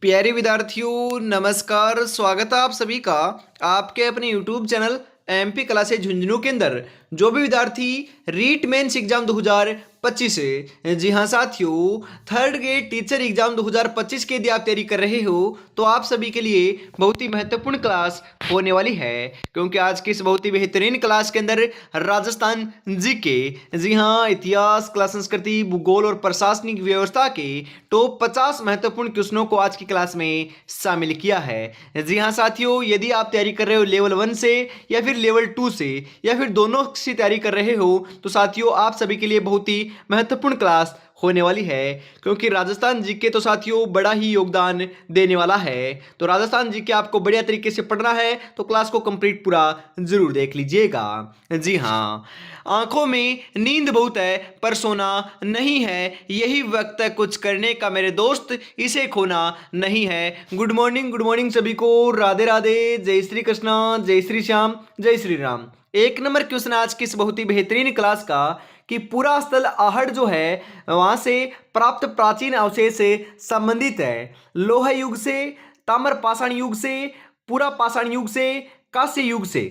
प्यारे विद्यार्थियों नमस्कार। स्वागत है आप सभी का आपके अपने YouTube channel MP classes Jhunjhunu के अंदर। जो भी विद्यार्थी रीट मेंस एग्जाम 2025 है, जी हाँ साथियों, थर्ड ग्रेड टीचर एग्जाम 2025 के यदि आप तैयारी कर रहे हो तो आप सभी के लिए बहुत ही महत्वपूर्ण क्लास होने वाली है, क्योंकि आज की इस बहुत ही बेहतरीन क्लास के अंदर राजस्थान जीके, जी हाँ, इतिहास, कला संस्कृति, भूगोल और प्रशासनिक व्यवस्था के टॉप 50 महत्वपूर्ण क्वेश्चनों को आज की क्लास में शामिल किया है। जी हाँ साथियों, यदि आप तैयारी कर रहे हो लेवल 1 से या फिर लेवल 2 से या फिर दोनों से तैयारी कर रहे हो तो साथियों आप सभी के लिए बहुत ही महत्वपूर्ण क्लास होने वाली है, क्योंकि राजस्थान जीके तो साथियों बड़ा ही योगदान देने वाला है। तो राजस्थान जीके आपको बढ़िया तरीके से पढ़ना है तो क्लास को कंप्लीट पूरा जरूर देख लीजिएगा। जी हाँ, आंखों में नींद बहुत है पर सोना नहीं है, यही वक्त है कुछ करने का मेरे दोस्त, इसे खोना नहीं है। गुड मॉर्निंग सभी को, राधे राधे, जय श्री कृष्णा, जय श्री श्याम, जय श्री राम। एक नंबर क्वेश्चन आज की इस बहुत ही बेहतरीन क्लास का कि पूरा स्थल आहड़ जो है वहां से प्राप्त प्राचीन अवशेष से संबंधित है। लोह युग से, ताम्र पाषाण युग से, पूरा पाषाण युग से, कांस्य युग से।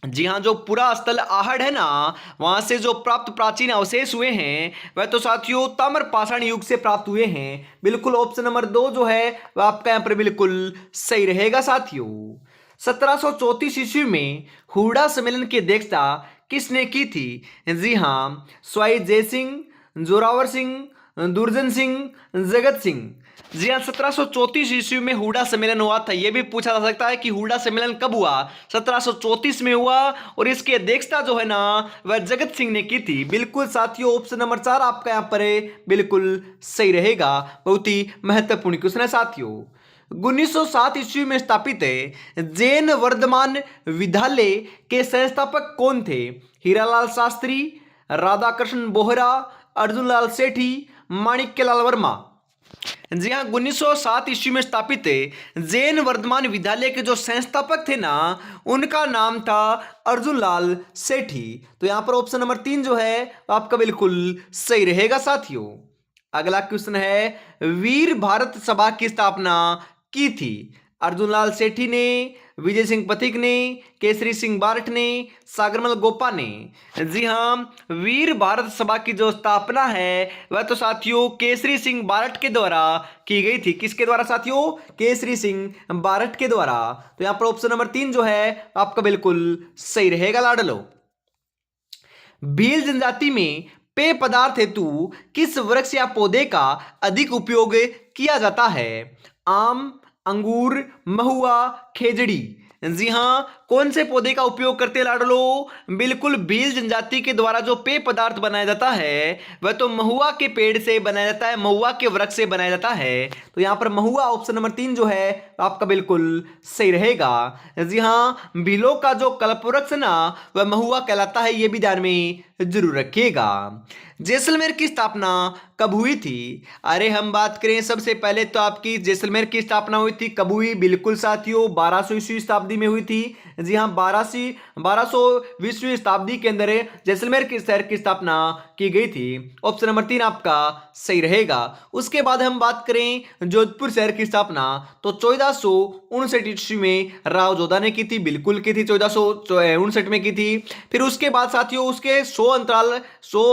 जी हाँ, जो पूरा स्थल आहड़ है ना, वहां से जो प्राप्त प्राचीन अवशेष हुए हैं वह तो साथियों ताम्र पाषाण युग से प्राप्त हुए हैं। बिल्कुल ऑप्शन नंबर 2 जो है वह आपका यहाँ पर बिल्कुल सही रहेगा साथियों। 1734 ईस्वी में हुडा सम्मेलन की अध्यक्षता किसने की थी? जी हाँ, स्वाई जय सिंह, जोरावर सिंह, दुर्जन सिंह, जगत सिंह। जी हाँ, 1734 ईस्वी में हुडा सम्मेलन हुआ था। यह भी पूछा जा सकता है कि हुडा सम्मेलन कब हुआ? 1734 में हुआ और इसकी अध्यक्षता जो है ना वह जगत सिंह ने की थी। बिल्कुल साथियों, ऑप्शन नंबर 4 आपका यहाँ पर बिल्कुल सही रहेगा। बहुत ही महत्वपूर्ण क्वेश्चन है साथियों। 1907 ईस्वी में स्थापित है जैन वर्धमान विद्यालय के संस्थापक कौन थे? हीरालाल शास्त्री, राधाकृष्ण बोहरा, अर्जुन लाल सेठी, माणिक्यलाल वर्मा। जी हाँ, 1907 ईस्वी में स्थापित है जैन वर्धमान विद्यालय के जो संस्थापक थे ना उनका नाम था अर्जुन लाल सेठी। तो यहां पर ऑप्शन नंबर 3 जो है आपका बिल्कुल सही रहेगा साथियों। अगला क्वेश्चन है, वीर भारत सभा की स्थापना की थी? अर्जुन लाल सेठी ने, विजय सिंह पथिक ने, केसरी सिंह बारठ ने, सागरमल गोपा ने। जी हाँ, वीर भारत सभा की जो स्थापना है वह तो साथियों केसरी सिंह बारठ के द्वारा की गई थी। किसके द्वारा साथियों? केसरी सिंह बारठ के द्वारा। तो यहां पर ऑप्शन नंबर 3 जो है आपका बिल्कुल सही रहेगा लाडलो। भील जनजाति में पेय पदार्थ हेतु किस वृक्ष या पौधे का अधिक उपयोग किया जाता है? आम, अंगूर, महुआ, खेजड़ी। जी हाँ, कौन से पौधे का उपयोग करते हैं लाडलो? बिल्कुल भील जनजाति के द्वारा जो पेय पदार्थ बनाया जाता है वह तो महुआ के पेड़ से बनाया जाता है, महुआ के वृक्ष से बनाया जाता है। तो यहाँ पर महुआ ऑप्शन नंबर 3 जो है आपका बिल्कुल सही रहेगा। जी हाँ, भीलों का जो कल्पवृक्ष ना वह महुआ कहलाता है, यह भी ध्यान में जरूर रखिएगा। जैसलमेर की स्थापना कब हुई थी? अरे हम बात करें सबसे पहले तो आपकी जैसलमेर की स्थापना हुई थी कब हुई? बिल्कुल साथियों 1200 ईस्वी शताब्दी में हुई थी। जी हाँ, 1220वीं शताब्दी के अंदर जैसलमेर के शहर की स्थापना की गई थी। ऑप्शन नंबर 3 आपका सही रहेगा। उसके बाद हम बात करें जोधपुर शहर की स्थापना तो 1459 ईस्वी में राव जोधा ने की थी। बिल्कुल की थी, 1459 में की थी। फिर उसके बाद साथियों उसके 100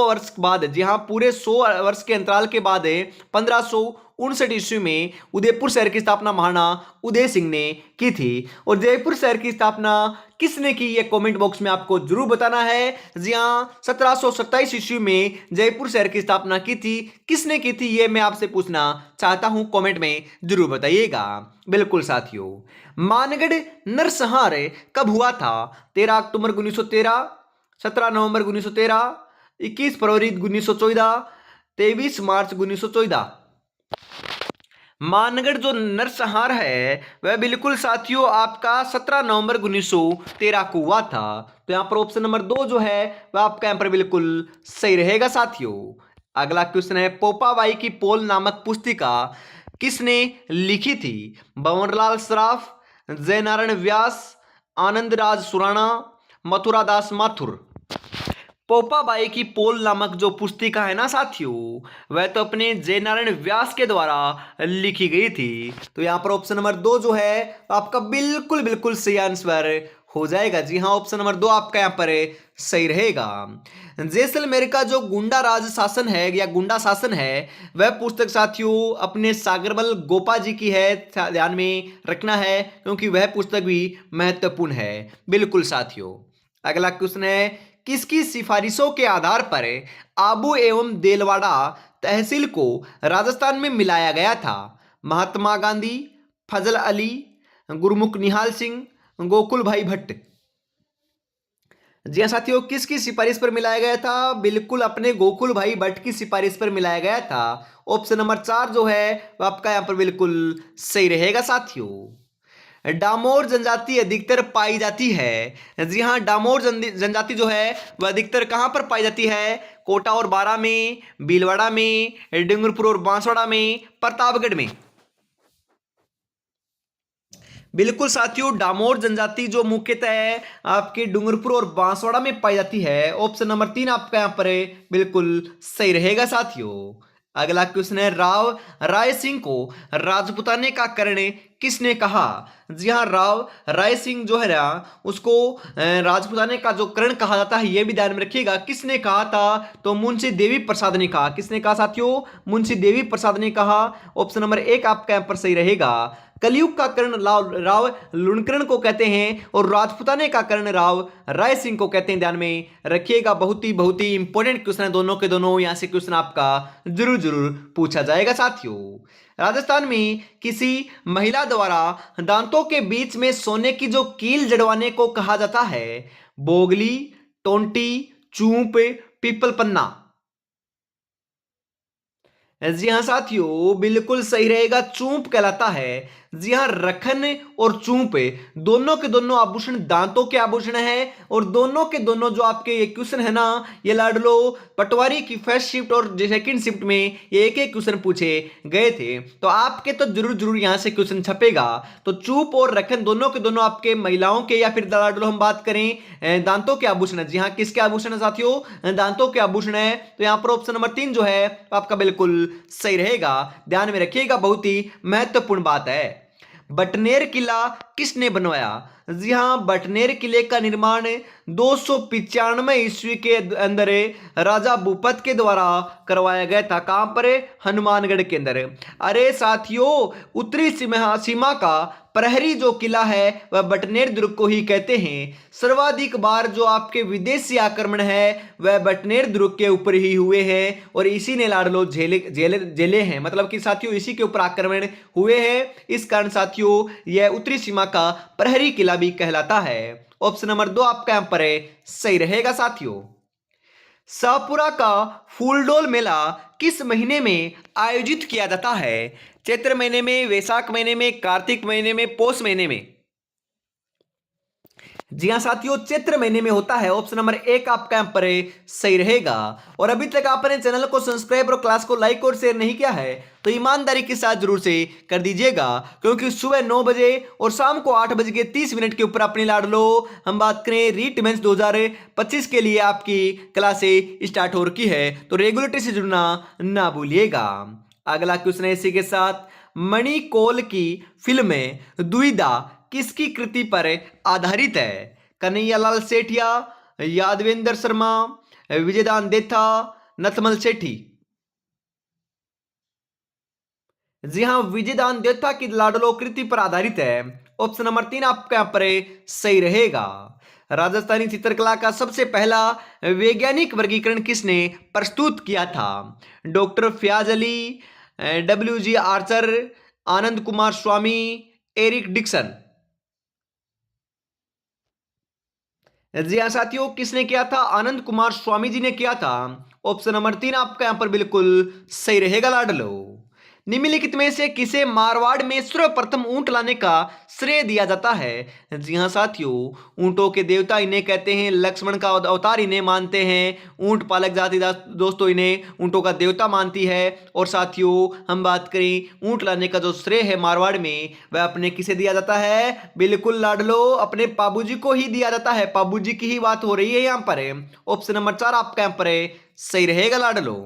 वर्ष बाद, जी हाँ पूरे 100 वर्ष के अंतराल के बाद 1559 ईस्वी में उदयपुर शहर की स्थापना महाराणा उदय सिंह ने की थी। और जयपुर शहर की स्थापना किसने की? ये कमेंट बॉक्स में आपको जरूर बताना है। जी हाँ, 1727 ईस्वी में जयपुर शहर की स्थापना की थी। किसने की थी ये मैं आपसे पूछना चाहता हूं, कमेंट में जरूर बताइएगा। बिल्कुल साथियों, मानगढ़ नरसंहार कब हुआ था? 13 अक्टूबर 1913, 17 नवंबर 1913, 21 फरवरी 1914, 23 मार्च 1914। मानगढ़ जो नरसंहार है वह बिल्कुल साथियों आपका 17 नवंबर 1913 को हुआ था। तो यहां पर ऑप्शन नंबर 2 जो है वह आपका यहां पर बिल्कुल सही रहेगा साथियों। अगला क्वेश्चन है, पोपाबाई की पोल नामक पुस्तिका किसने लिखी थी? भंवरलाल सराफ, जयनारायण व्यास, आनंद राज सुराणा, मथुरादास माथुर। पोपाबाई की पोल नामक जो पुस्तिका है ना साथियों, वह तो अपने जय नारायण व्यास के द्वारा लिखी गई थी। तो यहाँ पर ऑप्शन नंबर 2 जो है आपका बिल्कुल बिल्कुल सही आंसर हो जाएगा। जी हाँ, ऑप्शन नंबर 2 आपका यहाँ पर सही रहेगा। जैसलमेर का जो गुंडा राज शासन है या गुंडा शासन है, वह पुस्तक साथियों अपने सागरमल गोपा जी की है, ध्यान में रखना है क्योंकि वह पुस्तक भी महत्वपूर्ण है। बिल्कुल साथियों। अगला क्वेश्चन है, किसकी सिफारिशों के आधार पर आबू एवं देलवाड़ा तहसील को राजस्थान में मिलाया गया था? महात्मा गांधी, फजल अली, गुरमुख निहाल सिंह, गोकुल भाई भट्ट। जी हाँ साथियों, किसकी सिफारिश पर मिलाया गया था? बिल्कुल अपने गोकुल भाई भट्ट की सिफारिश पर मिलाया गया था। ऑप्शन नंबर 4 जो है वह आपका यहाँ पर बिल्कुल सही रहेगा साथियों। डामोर जनजाति अधिकतर पाई जाती है। जी हाँ, डामोर जनजाति जो है वह अधिकतर कहां पर पाई जाती है? कोटा और बारा में, भीलवाड़ा में, डूंगरपुर और बांसवाड़ा में, प्रतापगढ़ में। बिल्कुल साथियों, डामोर जनजाति जो मुख्यतः है आपके डूंगरपुर और बांसवाड़ा में पाई जाती है। ऑप्शन नंबर 3 आपका यहाँ पर है बिल्कुल सही रहेगा साथियों। अगला क्वेश्चन है, राव राय सिंह को राजपुताने का कर्ण किसने कहा? जी हाँ, राव राय सिंह जो है ना उसको राजपुताने का जो कर्ण कहा जाता है, यह भी ध्यान में रखिएगा। किसने कहा था? तो मुंशी देवी प्रसाद ने कहा। किसने कहा साथियों? मुंशी देवी प्रसाद ने कहा। ऑप्शन नंबर 1 आपका यहाँ पर सही रहेगा। कलयुग का कर्ण राव लुणकरण को कहते हैं और राजपुताने का कर्ण राव राय सिंह को कहते हैं। ध्यान में रखिएगा, बहुत ही इंपॉर्टेंट क्वेश्चन है दोनों के दोनों। यहां से क्वेश्चन आपका जरूर जरूर पूछा जाएगा साथियों। राजस्थान में किसी महिला द्वारा दांतों के बीच में सोने की जो कील जड़वाने को कहा जाता है? बोगली, टोंटी, चूंप, पीपल पन्ना। जी हाँ साथियों, बिल्कुल सही रहेगा, चूंप कहलाता है। जी हाँ, रखन और चूंप दोनों के दोनों आभूषण दांतों के आभूषण है और दोनों के दोनों जो आपके ये क्वेश्चन है ना, ये लाडलो पटवारी की फर्स्ट शिफ्ट और सेकंड शिफ्ट में ये एक एक क्वेश्चन पूछे गए थे। तो आपके तो जरूर जरूर यहाँ से क्वेश्चन छपेगा। तो चूंप और रखन दोनों के दोनों आपके महिलाओं के या फिर लाडलो हम बात करें दांतों के आभूषण है। जी हाँ, किसके आभूषण है साथियों? दांतों के आभूषण है। तो यहाँ पर ऑप्शन नंबर 3 जो है आपका बिल्कुल सही रहेगा। ध्यान में रखिएगा, बहुत ही महत्वपूर्ण बात है। बटनेर किला किसने बनवाया? जी हां, बटनेर किले का निर्माण 295 ईस्वी के अंदर राजा भूपत के द्वारा करवाया गया था। कहां पर? हनुमानगढ़ के अंदर। अरे साथियों, उत्तरी सीमा का प्रहरी जो किला है वह बटनेर दुर्ग को ही कहते हैं। सर्वाधिक बार जो आपके विदेशी आक्रमण है वह बटनेर दुर्ग के ऊपर ही हुए हैं और इसी ने लाडलो झेले हैं। मतलब कि साथियों इसी के ऊपर आक्रमण हुए हैं, इस कारण साथियों यह उत्तरी सीमा का प्रहरी किला भी कहलाता है। ऑप्शन नंबर 2 आपका यहां पर सही रहेगा साथियों। शाहपुरा का फूलडोल मेला किस महीने में आयोजित किया जाता है? चैत्र महीने में, वैशाख महीने में, कार्तिक महीने में, पौष महीने में। जी हाँ साथियों, चैत्र महीने में होता है। ऑप्शन नंबर 1 आपका यहाँ पर सही रहेगा। और अभी तक आपने चैनल को सब्सक्राइब और क्लास को लाइक और शेयर नहीं किया है तो ईमानदारी के साथ जरूर से कर दीजिएगा, क्योंकि सुबह 9 बजे और शाम को 8:30 के ऊपर अपनी लाडलो हम बात करें रीट मेंस 2025 के लिए आपकी क्लासें स्टार्ट हो रखी है। तो रेगुलरिटी से जुड़ना ना भूलिएगा। अगला क्वेश्चन है इसी के साथ, मणिकोल की फिल्म दुविधा किसकी कृति पर आधारित है? कन्हैयालाल सेठिया, यादवेंद्र शर्मा, विजयदान देथा, नथमल सेठी। जी हां, विजयदान देथा की लाडलो कृति पर आधारित है। ऑप्शन नंबर 3 आपका यहां पर सही रहेगा। राजस्थानी चित्रकला का सबसे पहला वैज्ञानिक वर्गीकरण किसने प्रस्तुत किया था? Doctor Fayaz Ali, WG Archer, Anand Kumar Swami, Eric Dixon. जी हाँ साथियों, किसने किया था? आनंद कुमार स्वामी जी ने किया था। ऑप्शन नंबर 3 आपका यहां पर बिल्कुल सही रहेगा लाडलो। निम्नलिखित में से किसे मारवाड़ में सर्वप्रथम ऊंट लाने का श्रेय दिया जाता है? जी हाँ साथियों, ऊंटों के देवता इन्हें कहते हैं, लक्ष्मण का अवतार इन्हें मानते हैं, ऊंट पालक जाति दोस्तों इन्हें ऊंटों का देवता मानती है। और साथियों हम बात करें ऊंट लाने का जो श्रेय है मारवाड़ में, वह अपने किसे दिया जाता है? बिल्कुल लाडलो, अपने पाबूजी को ही दिया जाता है। पाबूजी की ही बात हो रही है यहाँ पर। ऑप्शन नंबर 4 आपका यहाँ पर सही रहेगा लाडलो।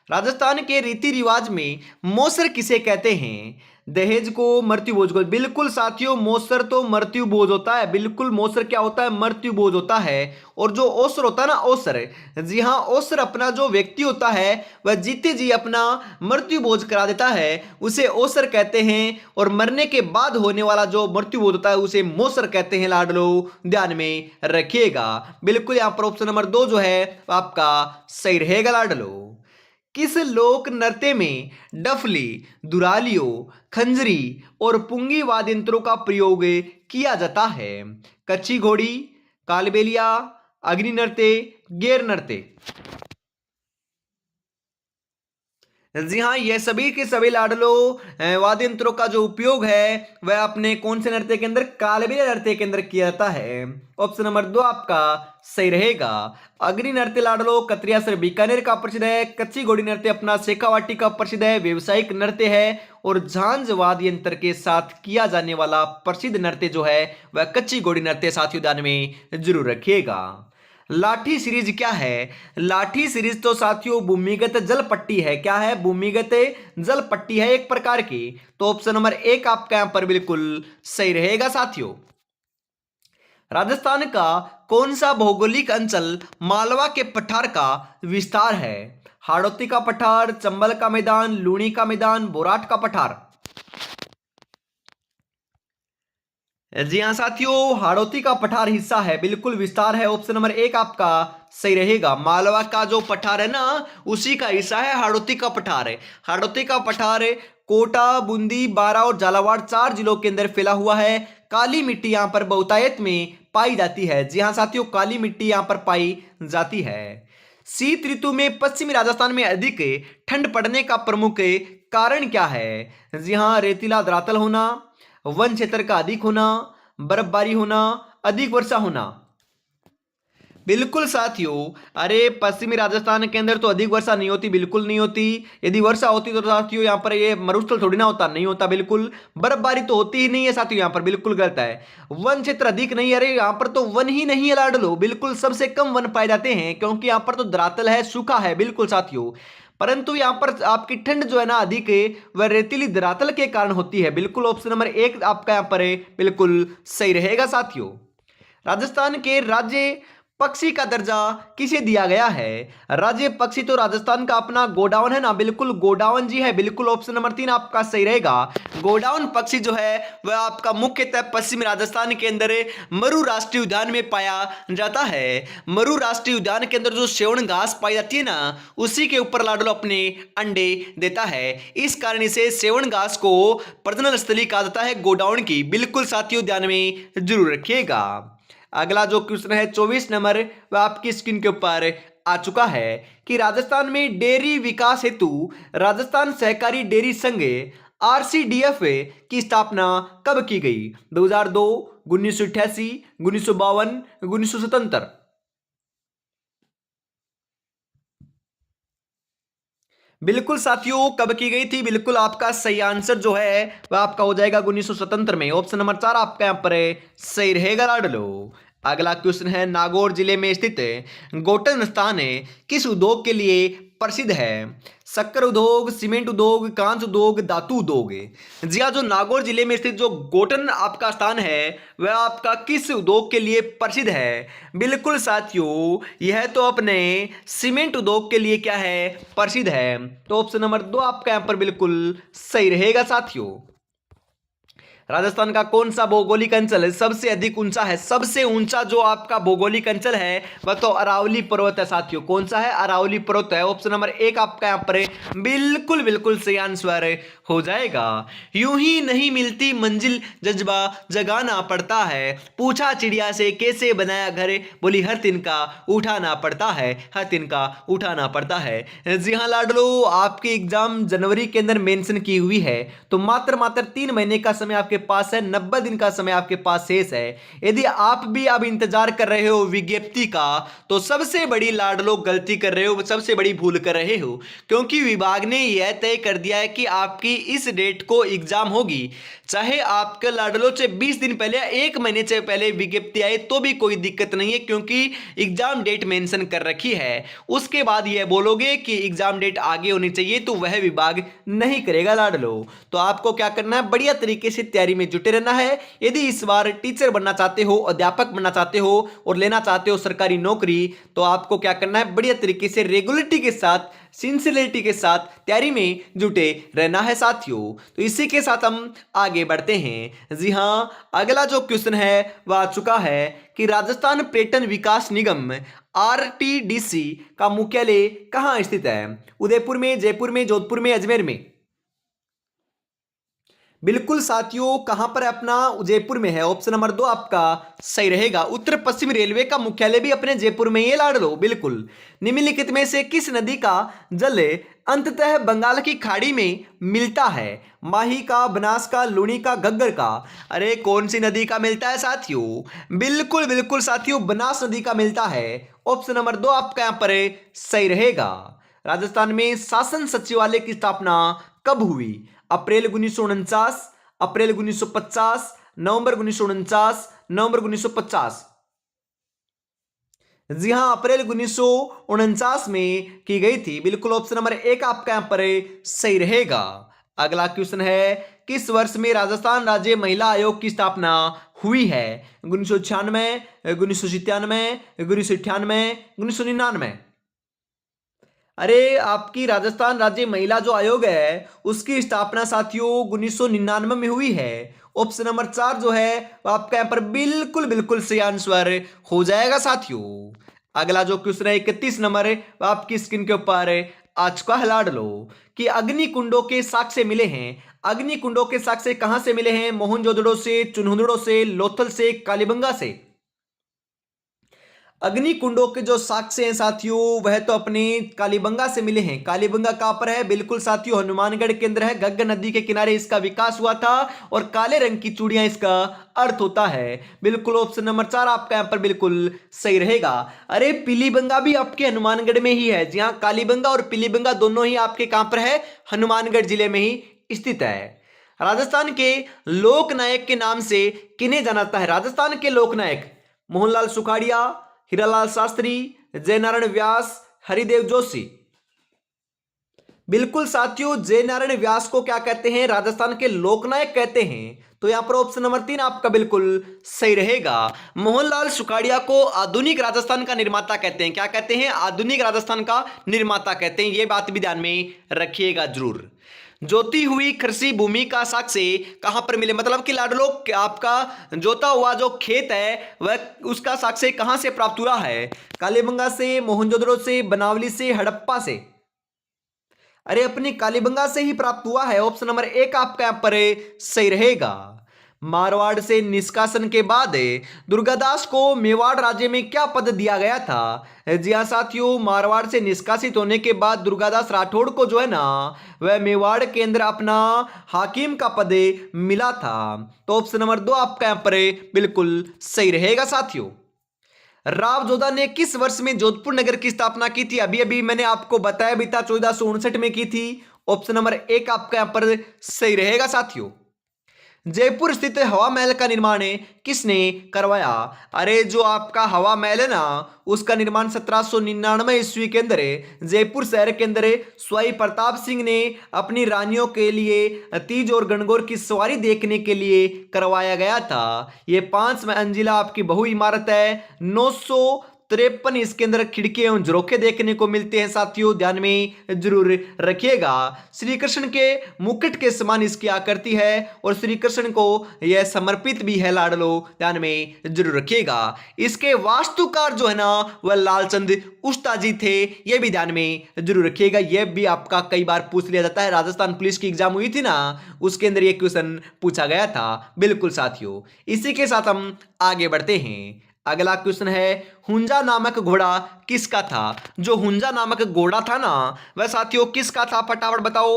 राजस्थान के रीति रिवाज में मौसर किसे कहते हैं? दहेज को, मृत्यु भोज को। बिल्कुल साथियों, मौसर तो मृत्यु भोज होता है। बिल्कुल मौसर क्या होता है? मृत्यु भोज होता है। और जो ओसर होता है ना, ओसर, जी हाँ, ओसर अपना जो व्यक्ति होता है वह जीते जी अपना मृत्यु भोज करा देता है, उसे ओसर कहते हैं। और मरने के बाद होने वाला जो मृत्यु भोज होता है उसे मौसर कहते हैं लाडलो, ध्यान में रखिएगा। बिल्कुल यहाँ पर ऑप्शन नंबर 2 जो है आपका सही रहेगा लाडलो। किस लोक नृत्य में डफली, दुरालियों, खंजरी और पुंगी वाद्य यंत्रों का प्रयोग किया जाता है? कच्ची घोड़ी, कालबेलिया, अग्नि नृत्य, गैर नृत्य। जी हाँ, ये सभी के सभी लाडलो वाद्य यंत्रों का जो उपयोग है वह अपने कौन से नृत्य के अंदर? कालबेलिया नृत्य के अंदर किया जाता है। ऑप्शन नंबर 2 आपका सही रहेगा। अग्नि नृत्य लाडलो कतरिया सर बीकानेर का प्रसिद्ध है। कच्ची घोड़ी नृत्य अपना शेखावाटी का प्रसिद्ध है, व्यवसायिक नृत्य है। और झांझ वाद्य यंत्र के साथ किया जाने वाला प्रसिद्ध नृत्य जो है वह कच्ची घोड़ी नृत्य। साथियों ध्यान में जरूर रखिएगा। लाठी सीरीज क्या है? लाठी सीरीज तो साथियों भूमिगत जल पट्टी है। क्या है? भूमिगत जल पट्टी है एक प्रकार की। तो ऑप्शन नंबर 1 आपका यहां पर बिल्कुल सही रहेगा साथियों। राजस्थान का कौन सा भौगोलिक अंचल मालवा के पठार का विस्तार है? हाड़ौती का पठार, चंबल का मैदान, लूणी का मैदान, बोराट का पठार। जी हाँ साथियों, हाड़ौती का पठार हिस्सा है, बिल्कुल विस्तार है। ऑप्शन नंबर 1 आपका सही रहेगा। मालवा का जो पठार है ना उसी का हिस्सा है हाड़ौती का पठार है। हाड़ौती का पठार कोटा, बूंदी, बारा और झालावाड़ 4 जिलों के अंदर फैला हुआ है। काली मिट्टी यहाँ पर बहुतायत में पाई जाती है। जी हाँ साथियों, काली मिट्टी यहाँ पर पाई जाती है। शीत ऋतु में पश्चिमी राजस्थान में अधिक ठंड पड़ने का प्रमुख कारण क्या है? जी हाँ, रेतीला धरातल होना, वन क्षेत्र का अधिक होना, बर्फबारी होना, अधिक वर्षा होना। बिल्कुल साथियों, अरे पश्चिमी राजस्थान के अंदर तो अधिक वर्षा नहीं होती, बिल्कुल नहीं होती। यदि वर्षा होती तो साथियों यहाँ पर ये मरुस्थल थोड़ी ना होता, नहीं होता बिल्कुल। बर्फबारी तो होती ही नहीं है साथियों, यहाँ पर बिल्कुल गलत है। वन क्षेत्र अधिक नहीं, अरे यहाँ पर तो वन ही नहीं है लाडलो, बिल्कुल सबसे कम वन पाए जाते हैं क्योंकि यहाँ पर तो धरातल है, सूखा है। बिल्कुल साथियों, परंतु यहां पर आपकी ठंड जो है ना अधिक है वह रेतीली धरातल के कारण होती है। बिल्कुल ऑप्शन नंबर 1 आपका यहां पर है बिल्कुल सही रहेगा साथियों। राजस्थान के राज्य पक्षी का दर्जा किसे दिया गया है? राज्य पक्षी तो राजस्थान का अपना गोडाउन है ना, बिल्कुल गोडाउन जी है। बिल्कुल ऑप्शन नंबर 3 आपका सही रहेगा। गोडाउन पक्षी जो है वह आपका मुख्यतः पश्चिमी राजस्थान के अंदर मरु राष्ट्रीय उद्यान में पाया जाता है। मरु राष्ट्रीय उद्यान के अंदर जो सेवण घास पाई जाती है ना उसी के ऊपर लाडलो अपने अंडे देता है। इस कारण इसे सेवण घास को प्रजनन स्थली कहा जाता है गोडाउन की। बिल्कुल साथियों ध्यान में जरूर रखिएगा। अगला जो क्वेश्चन है 24 नंबर वह आपकी स्क्रीन के ऊपर आ चुका है कि राजस्थान में डेयरी विकास हेतु राजस्थान सहकारी डेयरी संघ RCDF की स्थापना कब की गई? 2002, 1988, 1952, 1977। बिल्कुल साथियों, कब की गई थी? बिल्कुल आपका सही आंसर जो है वह आपका हो जाएगा 1977 में। ऑप्शन नंबर 4 आपका यहां पर सही रहेगा लाडलो। अगला क्वेश्चन है नागौर जिले में स्थित गोटन स्थान किस उद्योग के लिए प्रसिद्ध है? शक्कर उद्योग, सीमेंट उद्योग, कांच उद्योग, धातु उद्योग। जी हाँ, जो नागौर जिले में स्थित जो गोटन आपका स्थान है वह आपका किस उद्योग के लिए प्रसिद्ध है? बिल्कुल साथियों, यह तो अपने सीमेंट उद्योग के लिए क्या है? प्रसिद्ध है। तो ऑप्शन नंबर 2 आपका यहां पर बिल्कुल सही रहेगा साथियों। राजस्थान का कौन सा भौगोलिक अंचल सबसे अधिक ऊंचा है? सबसे ऊंचा जो आपका भौगोलिक अंचल है वह तो अरावली पर्वत है साथियों। कौन सा है? अरावली पर्वत है। ऑप्शन नंबर 1 आपका यहां पर बिल्कुल बिल्कुल सही आंसर हो जाएगा। यूं ही नहीं मिलती मंजिल, जज्बा जगाना पड़ता है। पूछा चिड़िया से कैसे बनाया घर, बोली हर तिनका उठाना पड़ता है, हर तिनका उठाना पड़ता है। जी हाँ लाडलो, आपके एग्जाम जनवरी के अंदर मेंशन की हुई है, तो मात्र 3 महीने का समय आपके पास है, 90 दिन का समय आपके पास शेष है। यदि आप भी अब इंतजार कर रहे हो विज्ञप्ति का, तो सबसे बड़ी लाडलो गलती कर रहे हो, सबसे बड़ी भूल कर रहे हो, क्योंकि विभाग ने यह तय कर दिया है कि आपकी इस डेट को एग्जाम होगी। चाहे आपके लाडलो से 20 दिन पहले या 1 महीने से पहले विज्ञप्ति आए तो भी कोई दिक्कत नहीं है, क्योंकि एग्जाम डेट मेंशन कर रखी है। उसके बाद यह बोलोगे कि एग्जाम डेट आगे होनी चाहिए तो वह विभाग नहीं करेगा लाडलो। तो आपको क्या करना है, बढ़िया तरीके से तैयारी में जुटे रहना है। यदि इस बार टीचर बनना चाहते हो, अध्यापक बनना चाहते हो और लेना चाहते हो सरकारी नौकरी, तो आपको क्या करना है, बढ़िया तरीके से रेगुलरिटी के साथ, सिंसियरिटी के साथ तैयारी में जुटे रहना है साथियों। तो इसी के साथ हम आगे बढ़ते हैं। जी हां, अगला जो क्वेश्चन है वह आ चुका है कि राजस्थान पर्यटन विकास निगम आरटीडीसी का मुख्यालय कहां स्थित है? उदयपुर में, जयपुर में, जोधपुर में, अजमेर में? बिल्कुल साथियों, कहां पर है अपना? जयपुर में है। ऑप्शन नंबर 2 आपका सही रहेगा। उत्तर पश्चिम रेलवे का मुख्यालय भी अपने जयपुर में ही लाड़ लो। बिल्कुल। निम्नलिखित में से किस नदी का जल अंततः बंगाल की खाड़ी में मिलता है? माही का, बनास का, लूनी का, घग्गर का? अरे कौन सी नदी का मिलता है साथियों? बिल्कुल बिल्कुल साथियों, बनास नदी का मिलता है। ऑप्शन नंबर 2 आपका यहां पर सही रहेगा। राजस्थान में शासन सचिवालय की स्थापना कब हुई? अप्रैल 1949, अप्रैल 1950, नवंबर 1949, नवंबर 1950? जी हां, अप्रैल 1949 में की गई थी। बिल्कुल ऑप्शन नंबर 1 आपका यहां पर सही रहेगा। अगला क्वेश्चन है, किस वर्ष में राजस्थान राज्य महिला आयोग की स्थापना हुई है? 1996, 1997, 1998, 1999? अरे आपकी राजस्थान राज्य महिला जो आयोग है उसकी स्थापना साथियों 1999 में हुई है। ऑप्शन नंबर 4 जो है वो आपका यहां पर बिल्कुल बिल्कुल सही आंसर हो जाएगा साथियों। अगला जो क्वेश्चन है 31 नंबर है वो आपकी स्क्रीन के ऊपर आ चुका है लाड लो कि अग्नि कुंडों के साक्ष्य मिले हैं। अग्नि कुंडों के साक्ष्य कहां से मिले हैं? मोहनजोदड़ो से, चुनहुदड़ो से, लोथल से, कालीबंगा से? अग्नि कुंडों के जो साक्ष्य हैं साथियों वह तो अपने कालीबंगा से मिले हैं। कालीबंगा कहां पर है? बिल्कुल साथियों हनुमानगढ़ के अंदर है। घग्गर नदी के किनारे इसका विकास हुआ था और काले रंग की चूड़ियां इसका अर्थ होता है। बिल्कुल ऑप्शन नंबर 4 आपका यहां पर बिल्कुल सही रहेगा। अरे पीलीबंगा भी आपके हनुमानगढ़ में ही है। जी हाँ, कालीबंगा और पीलीबंगा दोनों ही आपके कहां पर है? हनुमानगढ़ जिले में ही स्थित है। राजस्थान के लोकनायक के नाम से किन्हें जाना जाता है? राजस्थान के लोकनायक मोहनलाल सुखाड़िया, हीरालाल शास्त्री, जयनारायण व्यास, हरिदेव जोशी? बिल्कुल साथियों, जयनारायण व्यास को क्या कहते हैं? राजस्थान के लोकनायक कहते हैं। तो यहां पर ऑप्शन नंबर 3 आपका बिल्कुल सही रहेगा। मोहनलाल सुखाड़िया को आधुनिक राजस्थान का निर्माता कहते हैं। क्या कहते हैं? आधुनिक राजस्थान का निर्माता कहते हैं। यह बात भी ध्यान में रखिएगा जरूर। जोती हुई कृषि भूमि का साक्ष्य कहां पर मिले? मतलब कि लाडलो आपका जोता हुआ जो खेत है वह उसका साक्ष्य कहां से प्राप्त हुआ है? कालीबंगा से, मोहनजोदड़ो से, बनावली से, हड़प्पा से? अरे अपनी कालीबंगा से ही प्राप्त हुआ है। ऑप्शन नंबर 1 आपका यहां पर सही रहेगा। मारवाड़ से निष्कासन के बाद दुर्गादास को मेवाड़ राज्य में क्या पद दिया गया था? जी हाँ साथियों, मारवाड़ से निष्कासित होने के बाद दुर्गादास राठौड़ को जो है ना वह मेवाड़ के अंदर अपना हाकिम का पद मिला था। तो ऑप्शन नंबर 2 आपका यहां पर बिल्कुल सही रहेगा साथियों। राव जोधा ने किस वर्ष में जोधपुर नगर की स्थापना की थी? अभी अभी मैंने आपको बताया भी था, 1459 में की थी। ऑप्शन नंबर 1 आपका यहां पर सही रहेगा साथियों। जयपुर स्थित हवा महल का निर्माण किसने करवाया? अरे जो आपका हवा महल है ना उसका निर्माण 1799 ईस्वी के अंदर जयपुर शहर के अंदर स्वाई प्रताप सिंह ने अपनी रानियों के लिए तीज और गणगौर की सवारी देखने के लिए करवाया गया था। यह 5 मंजिला आपकी बहु इमारत है। 900 53 इसके अंदर खिड़की एवं झरोखे देखने को मिलते हैं साथियों, ध्यान में जरूर रखिएगा। श्री कृष्ण के मुकुट के समान इसकी आकृति है और श्री कृष्ण को यह समर्पित भी है लाडलो, ध्यान में जरूर रखिएगा। इसके वास्तुकार जो है ना वह लालचंद उस्ताजी थे, यह भी ध्यान में जरूर रखिएगा। यह भी आपका कई बार पूछ लिया जाता है, राजस्थान पुलिस की एग्जाम हुई थी ना, उसके अंदर यह क्वेश्चन पूछा गया था। बिल्कुल साथियों, इसी के साथ हम आगे बढ़ते हैं। अगला क्वेश्चन है, हुंजा नामक घोड़ा किसका था? जो हुंजा नामक घोड़ा था ना वह साथियों किसका था, फटाफट बताओ।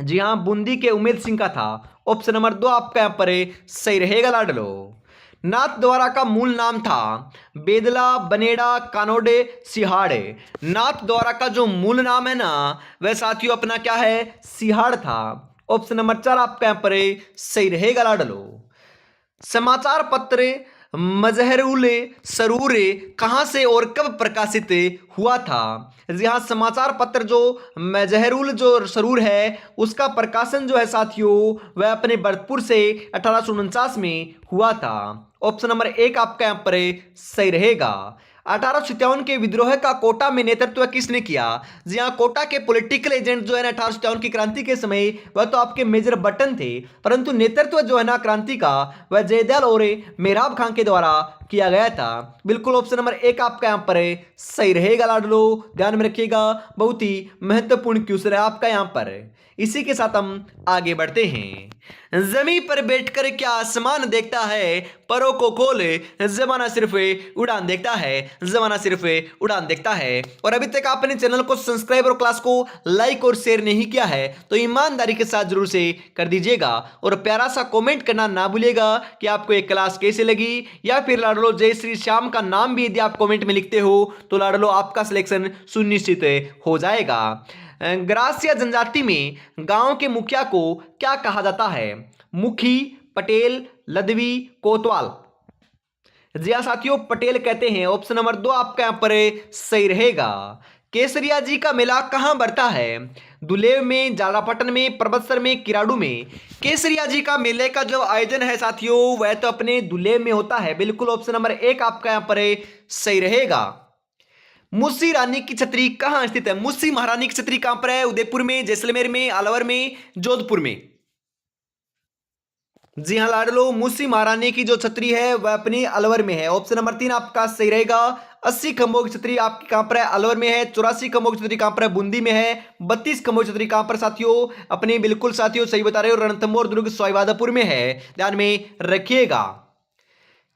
जी हां, बूंदी के उमेद सिंह का था। ऑप्शन नंबर 2 आपका यहां पर सही रहेगा लाडलो। नाथ द्वारा का मूल नाम था बेदला, बनेड़ा, कानोडे, सिहाड़। नाथ द्वारा का जो मूल नाम है ना वह साथियों अपना क्या है, सिहाड़ था। ऑप्शन नंबर 4 आपका यहां पर सही रहेगा लाडलो। समाचार पत्र मजहरुल सरूर कहां से और कब प्रकाशित हुआ था? जी हाँ, समाचार पत्र जो मजहरुल जो सरूर है उसका प्रकाशन जो है साथियों वह अपने भरतपुर से 1849 में हुआ था। ऑप्शन नंबर 1 आपका यहां पर सही रहेगा। 1857 के विद्रोह का कोटा में नेतृत्व किसने किया? जी हाँ, कोटा के पॉलिटिकल एजेंट जो है ना 1857 की क्रांति के समय वह तो आपके मेजर बटन थे, परंतु नेतृत्व जो है ना क्रांति का वह जयदयाल और मेहराब खां के द्वारा किया गया था। बिल्कुल ऑप्शन नंबर 1 आपका यहां पर सही रहेगा लाडलो, ध्यान में रखिएगा, बहुत ही महत्वपूर्ण क्वेश्चन है आपका यहां पर। इसी के साथ हम आगे बढ़ते हैं। जमीन पर बैठकर क्या आसमान देखता है, परों को खोले जमाना सिर्फ उड़ान देखता है, जमाना सिर्फ उड़ान देखता है। और अभी तक आपने चैनल को सब्सक्राइब और क्लास को लाइक और शेयर नहीं किया है तो ईमानदारी के साथ जरूर से कर दीजिएगा और प्यारा सा कमेंट करना ना भूलिएगा कि आपको ये क्लास कैसे लगी, या फिर लाडलो जय श्री श्याम का नाम भी यदि आप कमेंट में लिखते हो तो लाडलो आपका सिलेक्शन सुनिश्चित हो जाएगा। ग्रासिया जनजाति में गांव के मुखिया को क्या कहा जाता है? मुखी, पटेल, लदवी, कोतवाल। जी हाँ साथियों, पटेल कहते हैं। ऑप्शन नंबर 2 आपका यहां पर सही रहेगा। केसरिया जी का मेला कहां बढ़ता है? दुलेव में, जालापटन में, परबतसर में, किराड़ू में। केसरिया जी का मेले का जो आयोजन है साथियों वह तो अपने दुलेव में होता है। बिल्कुल ऑप्शन नंबर 1 आपका यहां पर सही रहेगा। मुसी रानी की छतरी कहां स्थित है? मुसी महारानी की छतरी कहां पर है? उदयपुर में, जैसलमेर में, अलवर में, जोधपुर में। जी हां लाडलो, मुसी महारानी की जो छतरी है वह अपनी अलवर में है। ऑप्शन नंबर 3 आपका सही रहेगा। 80 खंभों की छतरी आपकी कहां पर है? अलवर में है। 84 खंभों की छतरी कहां पर है? बूंदी में है। 32 खंभों की छतरी कहां पर साथियों? अपनी बिल्कुल साथियों सही बता रहे हो, रणथंभौर दुर्ग सवाईमाधोपुर में है, ध्यान में रखिएगा।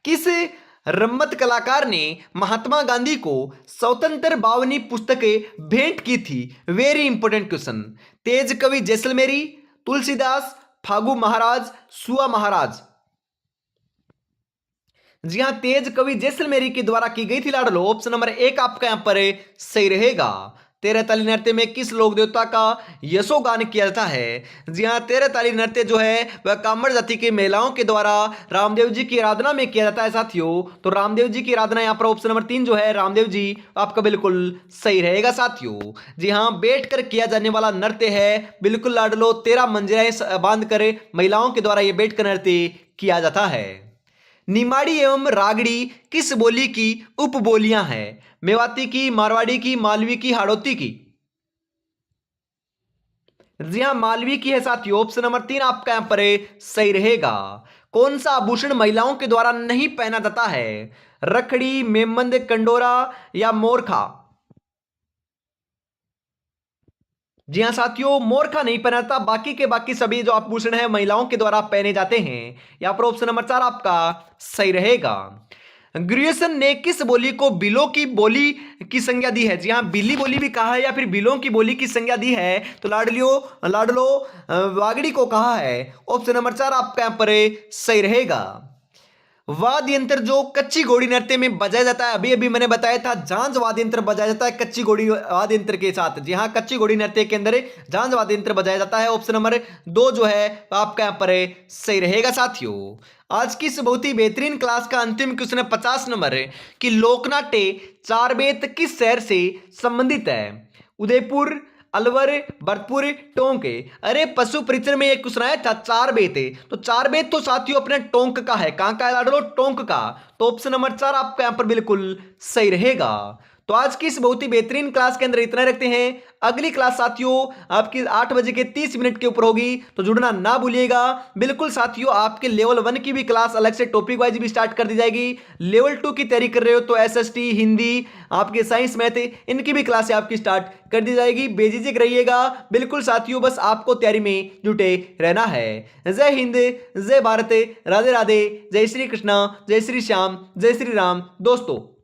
किस रम्मत कलाकार ने महात्मा गांधी को स्वतंत्र बावनी पुस्तकें भेंट की थी? Very important question. तेज कवि जैसलमेरी, तुलसीदास, फागू महाराज, सुआ महाराज। जी हां, तेज कवि जैसलमेरी के द्वारा की गई थी लाडलो। ऑप्शन नंबर 1 आपका यहां पर सही रहेगा। 13 ताली नृत्य में किस लोक देवता का यशोगान किया जाता है? जी हां, 13 ताली नृत्य जो है वह कामड़ जाति की महिलाओं के द्वारा रामदेव जी की आराधना में किया जाता है साथियों। तो रामदेव जी की आराधना यहाँ पर ऑप्शन नंबर 3 जो है रामदेव जी आपका बिल्कुल सही रहेगा साथियों। जी हाँ, बैठ कर किया जाने वाला नृत्य है बिल्कुल लाडलो, 13 मंजिलाएं बांध कर महिलाओं के द्वारा यह बैठ कर नृत्य किया जाता है। निमाड़ी एवं रागड़ी किस बोली की उपबोलियां हैं? मेवाती की, मारवाड़ी की, मालवी की, हाड़ौती की। जी हां, मालवी की है साथियों। ऑप्शन नंबर 3 आपका यहां पर सही रहेगा। कौन सा आभूषण महिलाओं के द्वारा नहीं पहना जाता है? रखड़ी, मेमंद, कंडोरा या मोरखा। जी हाँ साथियों, मोरखा नहीं पहनाता, बाकी के बाकी सभी जो आभूषण है महिलाओं के द्वारा पहने जाते हैं। यहां पर ऑप्शन नंबर 4 आपका सही रहेगा। ग्रियर्सन ने किस बोली को बिलों की बोली की संज्ञा दी है? जी हाँ, बिल्ली बोली भी कहा है या फिर बिलों की बोली की संज्ञा दी है तो लाडलो वागड़ी को कहा है। ऑप्शन नंबर 4 आपका यहां पर सही रहेगा। वाद्य यंत्र जो कच्ची घोड़ी नृत्य में बजाया जाता है, अभी अभी मैंने बताया था झांझ वाद्य यंत्र बजाया जाता है कच्ची घोड़ी वाद्य यंत्र के साथ। जी हाँ, कच्ची घोड़ी नृत्य के अंदर झांझ वाद्य यंत्र बजाया जाता है। ऑप्शन नंबर 2 जो है आपका यहाँ पर सही रहेगा साथियों। आज की इस बहुत ही बेहतरीन क्लास का अंतिम क्वेश्चन है 50 नंबर कि लोकनाट्य चारबेत किस शहर से संबंधित है? उदयपुर, अलवर, भरतपुर, टोंक। अरे पशु परिचय में एक क्वेश्चन आया था, चार बेत है, तो चार बेत तो साथियों अपने टोंक का है। कहां का है लाडलो? टोंक का। तो ऑप्शन नंबर 4 आपका यहां पर बिल्कुल सही रहेगा। तो आज की इस बहुत ही बेहतरीन क्लास के अंदर इतना रखते हैं। अगली क्लास साथियों आपकी 8 बजे के 30 मिनट के ऊपर होगी, तो जुड़ना ना भूलिएगा। बिल्कुल साथियों, आपके लेवल 1 की भी क्लास अलग से टॉपिक वाइज भी स्टार्ट कर दी जाएगी। लेवल 2 की तैयारी कर रहे हो तो एसएसटी, हिंदी, आपके साइंस, मैथ, इनकी भी क्लासें आपकी स्टार्ट कर दी जाएगी। बेझिझक रहिएगा। बिल्कुल साथियों, बस आपको तैयारी में जुटे रहना है। जय हिंद, जय भारत, राधे राधे, जय श्री कृष्णा, जय श्री श्याम, जय श्री राम दोस्तों।